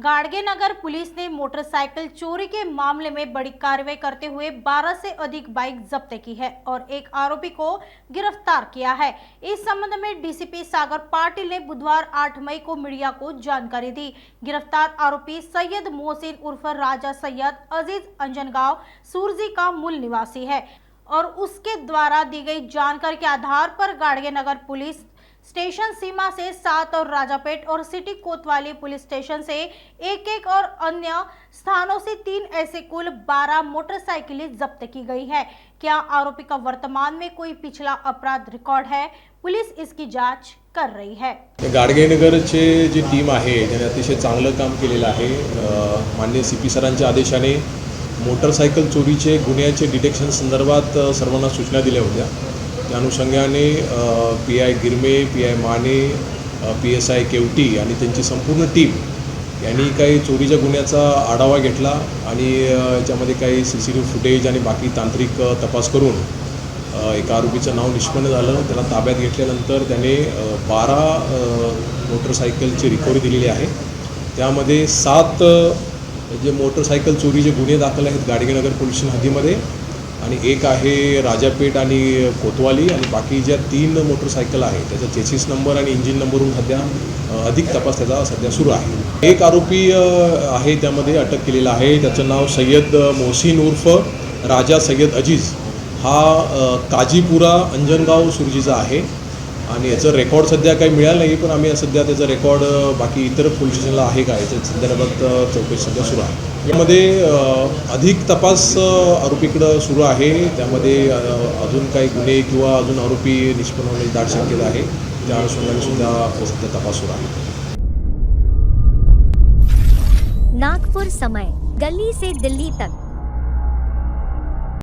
गाड़गे नगर police ने motorcycle चोरी के मामले में बड़ी कार्रवाई करते हुए 12 से अधिक बाइक जब्त की है और एक आरोपी को गिरफ्तार किया है। इस संबंध में डीसीपी सागर पाटिल ने बुधवार 8 मई को मीडिया को जानकारी दी। गिरफ्तार आरोपी सैयद मोहसिन उर्फ राजा सैयद अजीज अंजनगांव सुरजी का मूल निवासी है और उसके द्वारा दी गई जानकारी के आधार पर गाड़गे नगर पुलिस स्टेशन सीमा से 7 और राजापेट और सिटी कोतवाली पुलिस स्टेशन से एक और अन्य स्थानों से 3 ऐसे कुल 12 मोटरसाइकिलें जब्त की गई है। क्या आरोपी का वर्तमान में कोई पिछला अपराध रिकॉर्ड है? पुलिस इसकी जांच कर रही है। गाडगे नगरचे जी टीम आहे त्याने अतिशय चांगलं काम केलेलं आहे। माननीय सीपी सरांच्या आदेशाने मोटरसायकल चोरीचे गुन्ह्याचे डिटेक्शन संदर्भात सर्वांना सूचना दिल्या होत्या। त्या अनुषंगाने PI Girme, PI Mane, PSI Kewati आणि त्यांची संपूर्ण टीम यांनी काही चोरीच्या गुन्ह्याचा आढावा घेतला आणि याच्यामध्ये काही सीसीटीव्ही फुटेज आणि बाकी तांत्रिक तपास करून एका आरोपीचं नाव निष्पन्न झालं। त्याला ताब्यात घेतल्यानंतर त्याने 12 मोटरसायकलची रिकव्हरी दिलेली आहे। त्यामध्ये 7 जे मोटरसायकल चोरीचे गुन्हे दाखल आहेत गाडगे नगर पोलीस स्टेशन हद्दीमध्ये आणि एक आहे राजापेठ आणि कोतवाली आणि बाकी ज्या 3 मोटरसायकल आहेत त्याचा चेसिस नंबर आणि इंजिन नंबरवरून सध्या अधिक तपास त्याचा सध्या सुरू आहे। एक आरोपी आहे त्यामध्ये अटक केलेला आहे। त्याचं नाव सैयद मोहसिन उर्फ राजा सैयद अजीज हा काजीपुरा अंजनगाव सुरजीचा आहे आणि याचं रेकॉर्ड सध्या काही मिळालं नाही, पण आम्ही सध्या त्याचं रेकॉर्ड बाकी इतर पोलीस स्टेशनला आहे का याच्या संदर्भात चौकशी सध्या सुरू आहे। यामध्ये अधिक तपास आरोपीकडं सुरू आहे। त्यामध्ये अजून काही गुन्हे किंवा अजून आरोपी निष्पन्न होण्याची दाट शक्यता आहे। त्या अनुषंगाने सुद्धा सध्या तपास सुरू आहे। नागपुर समय, गली से दिल्ली तक।